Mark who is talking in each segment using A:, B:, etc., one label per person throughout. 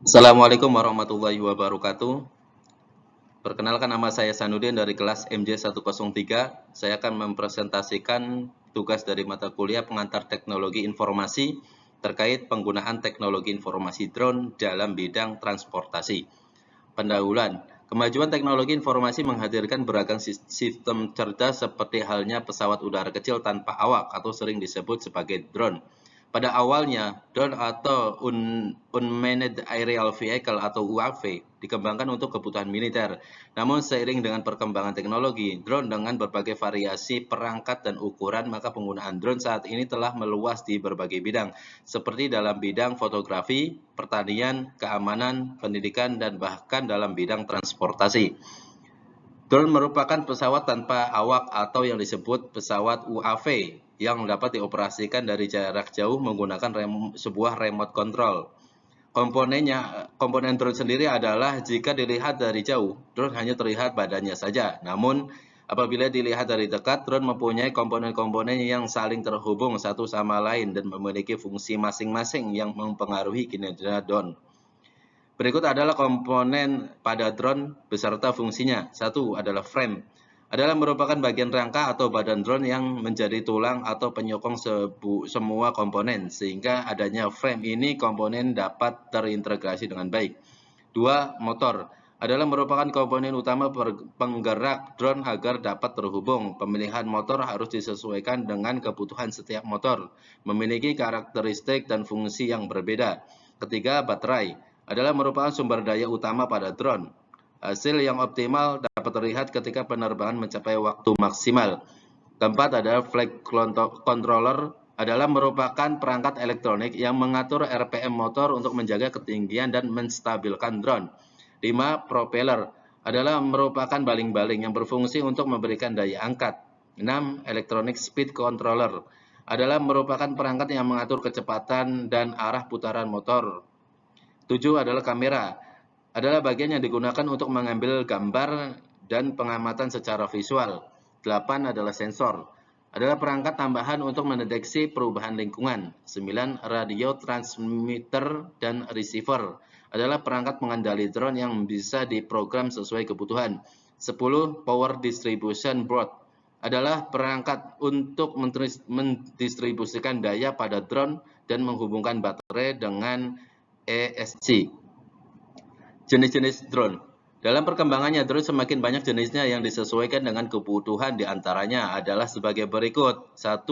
A: Assalamualaikum warahmatullahi wabarakatuh. Perkenalkan, nama saya Sanudin dari kelas MJ103. Saya akan mempresentasikan tugas dari mata kuliah pengantar teknologi informasi terkait penggunaan teknologi informasi drone dalam bidang transportasi. Pendahuluan, kemajuan teknologi informasi menghadirkan beragam sistem cerdas seperti halnya pesawat udara kecil tanpa awak atau sering disebut sebagai drone. Pada awalnya, drone atau Unmanned Aerial Vehicle atau UAV dikembangkan untuk kebutuhan militer. Namun seiring dengan perkembangan teknologi, drone dengan berbagai variasi perangkat dan ukuran, maka penggunaan drone saat ini telah meluas di berbagai bidang, seperti dalam bidang fotografi, pertanian, keamanan, pendidikan, dan bahkan dalam bidang transportasi. Drone merupakan pesawat tanpa awak atau yang disebut pesawat UAV yang dapat dioperasikan dari jarak jauh menggunakan sebuah remote control. Komponen drone sendiri adalah jika dilihat dari jauh, drone hanya terlihat badannya saja. Namun, apabila dilihat dari dekat, drone mempunyai komponen-komponen yang saling terhubung satu sama lain dan memiliki fungsi masing-masing yang mempengaruhi kinerja drone. Berikut adalah komponen pada drone beserta fungsinya. Satu adalah frame. Adalah merupakan bagian rangka atau badan drone yang menjadi tulang atau penyokong semua komponen, sehingga adanya frame ini komponen dapat terintegrasi dengan baik. Dua, motor. Adalah merupakan komponen utama penggerak drone agar dapat terhubung. Pemilihan motor harus disesuaikan dengan kebutuhan setiap motor, memiliki karakteristik dan fungsi yang berbeda. Ketiga, baterai adalah merupakan sumber daya utama pada drone. Hasil yang optimal dapat terlihat ketika penerbangan mencapai waktu maksimal. Keempat adalah flight controller, adalah merupakan perangkat elektronik yang mengatur RPM motor untuk menjaga ketinggian dan menstabilkan drone. 5. Propeller adalah merupakan baling-baling yang berfungsi untuk memberikan daya angkat. 6. Electronic speed controller adalah merupakan perangkat yang mengatur kecepatan dan arah putaran motor. 7 adalah kamera, adalah bagian yang digunakan untuk mengambil gambar dan pengamatan secara visual. 8 adalah sensor, adalah perangkat tambahan untuk mendeteksi perubahan lingkungan. 9 radio transmitter dan receiver, adalah perangkat pengendali drone yang bisa diprogram sesuai kebutuhan. 10 power distribution board, adalah perangkat untuk mendistribusikan daya pada drone dan menghubungkan baterai dengan ESC. Jenis-jenis drone. Dalam perkembangannya, drone semakin banyak jenisnya yang disesuaikan dengan kebutuhan. Di antaranya adalah sebagai berikut. 1.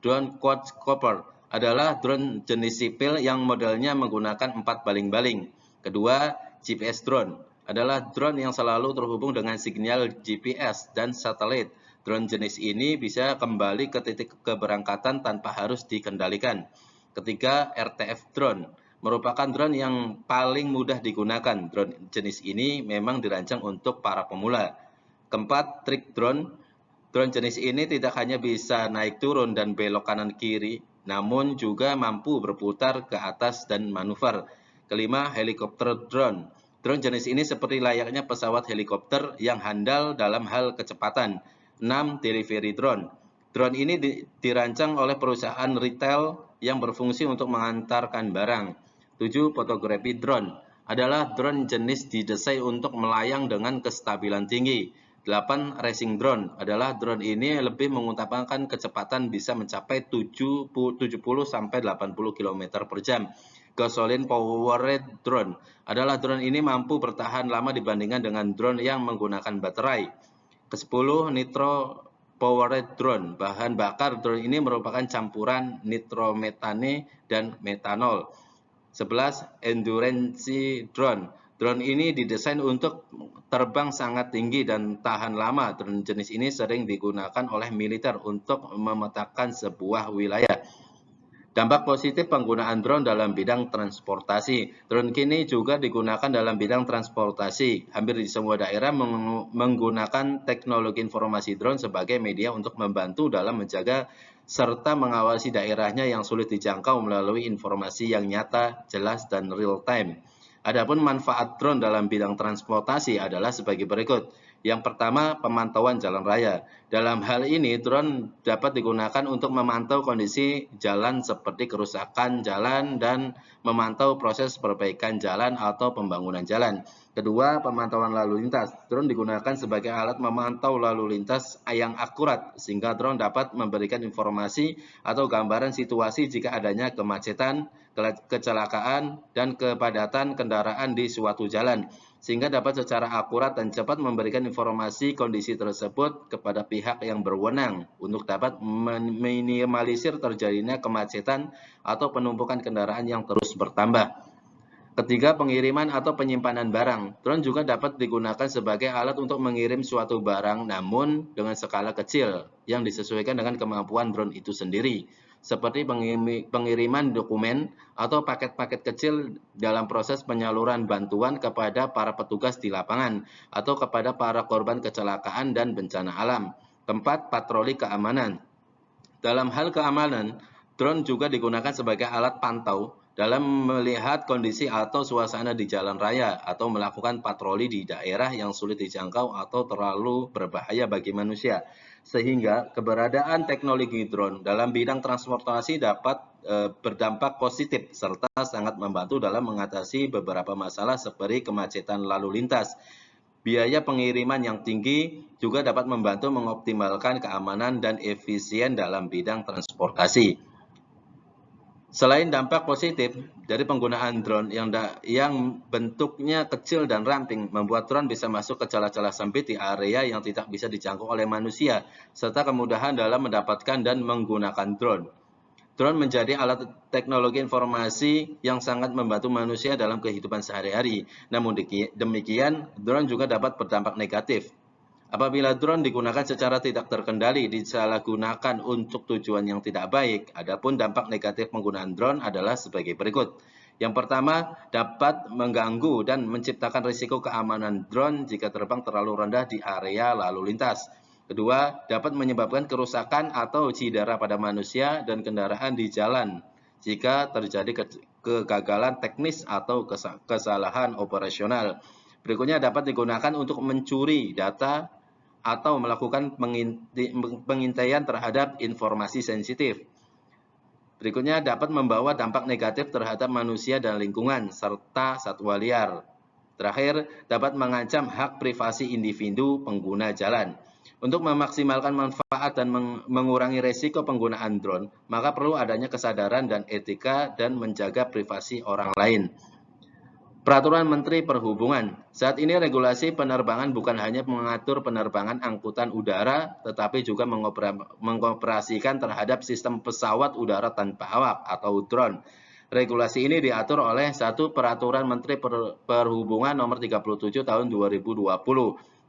A: Drone quadcopter adalah drone jenis sipil yang modelnya menggunakan 4 baling-baling. Kedua, GPS drone adalah drone yang selalu terhubung dengan sinyal GPS dan satelit. Drone jenis ini bisa kembali ke titik keberangkatan tanpa harus dikendalikan. Ketiga, RTF drone merupakan drone yang paling mudah digunakan. Drone jenis ini memang dirancang untuk para pemula. Keempat, trick drone. Drone jenis ini tidak hanya bisa naik turun dan belok kanan kiri, namun juga mampu berputar ke atas dan manuver. Kelima, helikopter drone. Drone jenis ini seperti layaknya pesawat helikopter yang handal dalam hal kecepatan. 6. Delivery drone. Drone ini dirancang oleh perusahaan retail yang berfungsi untuk mengantarkan barang. 7. Fotografi drone adalah drone jenis didesain untuk melayang dengan kestabilan tinggi. 8. Racing drone adalah drone ini lebih mengutamakan kecepatan bisa mencapai 70-80 km per jam. Gasoline powered drone adalah drone ini mampu bertahan lama dibandingkan dengan drone yang menggunakan baterai. Ke-10. Nitro powered drone. Bahan bakar drone ini merupakan campuran nitrometane dan metanol. 11. Endurance drone. Drone ini didesain untuk terbang sangat tinggi dan tahan lama. Drone jenis ini sering digunakan oleh militer untuk memetakan sebuah wilayah. Dampak positif penggunaan drone dalam bidang transportasi. Drone kini juga digunakan dalam bidang transportasi. Hampir di semua daerah menggunakan teknologi informasi drone sebagai media untuk membantu dalam menjaga serta mengawasi daerahnya yang sulit dijangkau melalui informasi yang nyata, jelas, dan real time. Adapun manfaat drone dalam bidang transportasi adalah sebagai berikut. Yang pertama, pemantauan jalan raya. Dalam hal ini, drone dapat digunakan untuk memantau kondisi jalan seperti kerusakan jalan dan memantau proses perbaikan jalan atau pembangunan jalan. Kedua, pemantauan lalu lintas. Drone digunakan sebagai alat memantau lalu lintas yang akurat, sehingga drone dapat memberikan informasi atau gambaran situasi jika adanya kemacetan, kecelakaan, dan kepadatan kendaraan di suatu jalan, sehingga dapat secara akurat dan cepat memberikan informasi kondisi tersebut kepada pihak yang berwenang untuk dapat meminimalisir terjadinya kemacetan atau penumpukan kendaraan yang terus bertambah. Ketiga, pengiriman atau penyimpanan barang. Drone juga dapat digunakan sebagai alat untuk mengirim suatu barang namun dengan skala kecil yang disesuaikan dengan kemampuan drone itu sendiri, seperti pengiriman dokumen atau paket-paket kecil dalam proses penyaluran bantuan kepada para petugas di lapangan atau kepada para korban kecelakaan dan bencana alam. Keempat, patroli keamanan. Dalam hal keamanan, drone juga digunakan sebagai alat pantau dalam melihat kondisi atau suasana di jalan raya atau melakukan patroli di daerah yang sulit dijangkau atau terlalu berbahaya bagi manusia. Sehingga keberadaan teknologi drone dalam bidang transportasi dapat berdampak positif serta sangat membantu dalam mengatasi beberapa masalah seperti kemacetan lalu lintas. Biaya pengiriman yang tinggi juga dapat membantu mengoptimalkan keamanan dan efisien dalam bidang transportasi. Selain dampak positif dari penggunaan drone yang bentuknya kecil dan ramping, membuat drone bisa masuk ke celah-celah sempit di area yang tidak bisa dijangkau oleh manusia, serta kemudahan dalam mendapatkan dan menggunakan drone. Drone menjadi alat teknologi informasi yang sangat membantu manusia dalam kehidupan sehari-hari. Namun demikian, drone juga dapat berdampak negatif. Apabila drone digunakan secara tidak terkendali, disalahgunakan untuk tujuan yang tidak baik. Adapun dampak negatif penggunaan drone adalah sebagai berikut. Yang pertama, dapat mengganggu dan menciptakan risiko keamanan drone jika terbang terlalu rendah di area lalu lintas. Kedua, dapat menyebabkan kerusakan atau cedera pada manusia dan kendaraan di jalan jika terjadi kegagalan teknis atau kesalahan operasional. Berikutnya dapat digunakan untuk mencuri data atau melakukan pengintaian terhadap informasi sensitif. Berikutnya dapat membawa dampak negatif terhadap manusia dan lingkungan, serta satwa liar. Terakhir, dapat mengancam hak privasi individu pengguna jalan. Untuk memaksimalkan manfaat dan mengurangi resiko penggunaan drone, maka perlu adanya kesadaran dan etika dan menjaga privasi orang lain. Peraturan Menteri Perhubungan. Saat ini regulasi penerbangan bukan hanya mengatur penerbangan angkutan udara, tetapi juga mengoperasikan terhadap sistem pesawat udara tanpa awak atau drone. Regulasi ini diatur oleh satu Peraturan Menteri Perhubungan Nomor 37 Tahun 2020.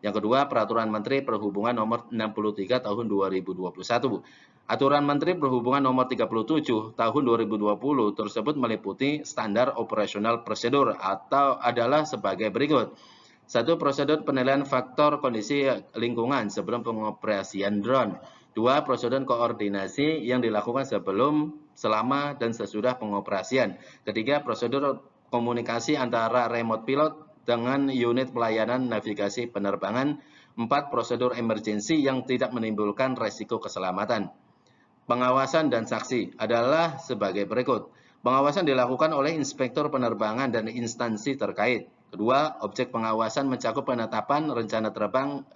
A: Yang kedua, Peraturan Menteri Perhubungan Nomor 63 Tahun 2021. Aturan Menteri Perhubungan Nomor 37 Tahun 2020 tersebut meliputi standar operasional prosedur atau adalah sebagai berikut. 1. Prosedur penilaian faktor kondisi lingkungan sebelum pengoperasian drone. 2. Prosedur koordinasi yang dilakukan sebelum, selama, dan sesudah pengoperasian. 3. Prosedur komunikasi antara remote pilot dengan unit pelayanan navigasi penerbangan. 4. Prosedur emergensi yang tidak menimbulkan resiko keselamatan. Pengawasan dan saksi adalah sebagai berikut. Pengawasan dilakukan oleh inspektur penerbangan dan instansi terkait. Kedua, objek pengawasan mencakup penetapan rencana terbang,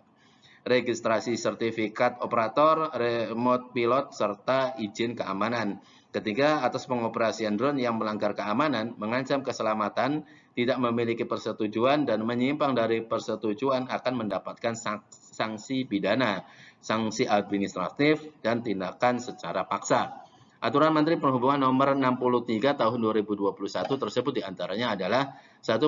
A: registrasi sertifikat operator, remote pilot, serta izin keamanan. Ketiga, atas pengoperasian drone yang melanggar keamanan, mengancam keselamatan, tidak memiliki persetujuan, dan menyimpang dari persetujuan akan mendapatkan sanksi pidana, sanksi administratif, dan tindakan secara paksa. Aturan Menteri Perhubungan Nomor 63 Tahun 2021 tersebut diantaranya adalah 1.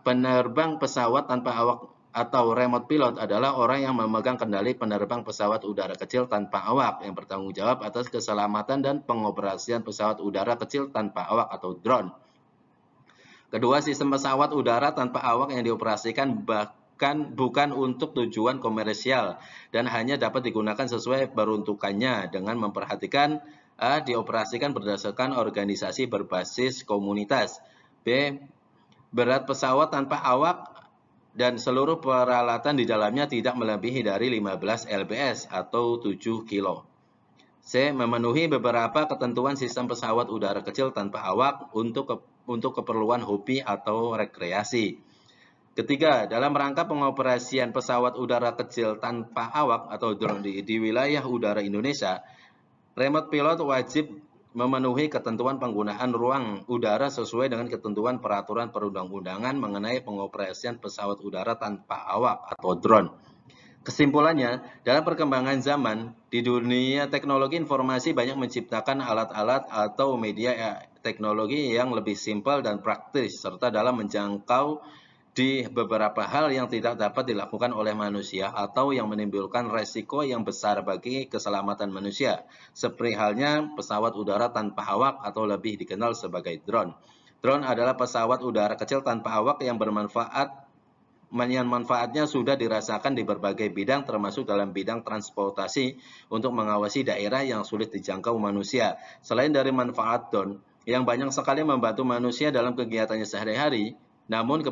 A: Penerbang pesawat tanpa awak atau remote pilot adalah orang yang memegang kendali penerbang pesawat udara kecil tanpa awak yang bertanggung jawab atas keselamatan dan pengoperasian pesawat udara kecil tanpa awak atau drone. Kedua, sistem pesawat udara tanpa awak yang dioperasikan bukan untuk tujuan komersial dan hanya dapat digunakan sesuai peruntukannya dengan memperhatikan dioperasikan berdasarkan organisasi berbasis komunitas. B. Berat pesawat tanpa awak dan seluruh peralatan di dalamnya tidak melebihi dari 15 lbs atau 7 kilo. C. Memenuhi beberapa ketentuan sistem pesawat udara kecil tanpa awak untuk keperluan hobi atau rekreasi. Ketiga, dalam rangka pengoperasian pesawat udara kecil tanpa awak atau drone di wilayah udara Indonesia, remote pilot wajib memenuhi ketentuan penggunaan ruang udara sesuai dengan ketentuan peraturan perundang-undangan mengenai pengoperasian pesawat udara tanpa awak atau drone. Kesimpulannya, dalam perkembangan zaman, di dunia teknologi informasi banyak menciptakan alat-alat atau media teknologi yang lebih simpel dan praktis, serta dalam menjangkau di beberapa hal yang tidak dapat dilakukan oleh manusia atau yang menimbulkan resiko yang besar bagi keselamatan manusia, seperti halnya pesawat udara tanpa awak atau lebih dikenal sebagai drone. Drone adalah pesawat udara kecil tanpa awak yang manfaatnya sudah dirasakan di berbagai bidang termasuk dalam bidang transportasi untuk mengawasi daerah yang sulit dijangkau manusia. Selain dari manfaat drone yang banyak sekali membantu manusia dalam kegiatannya sehari-hari, namun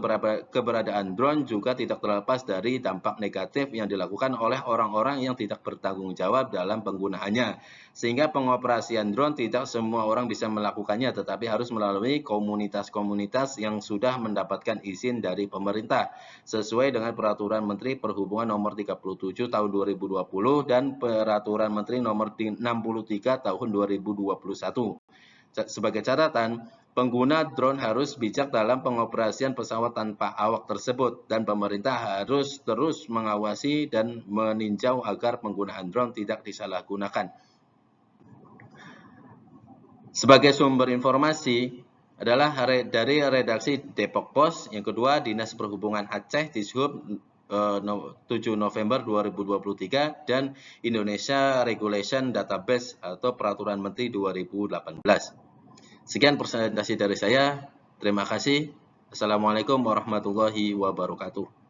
A: keberadaan drone juga tidak terlepas dari dampak negatif yang dilakukan oleh orang-orang yang tidak bertanggung jawab dalam penggunaannya. Sehingga pengoperasian drone tidak semua orang bisa melakukannya, tetapi harus melalui komunitas-komunitas yang sudah mendapatkan izin dari pemerintah, sesuai dengan Peraturan Menteri Perhubungan Nomor 37 Tahun 2020 dan Peraturan Menteri Nomor 63 Tahun 2021. Sebagai catatan, pengguna drone harus bijak dalam pengoperasian pesawat tanpa awak tersebut, dan pemerintah harus terus mengawasi dan meninjau agar penggunaan drone tidak disalahgunakan. Sebagai sumber informasi adalah dari redaksi Depok Post, yang kedua Dinas Perhubungan Aceh Dishub 7 November 2023 dan Indonesia Regulation Database atau Peraturan Menteri 2018. Sekian presentasi dari saya. Terima kasih. Assalamualaikum warahmatullahi wabarakatuh.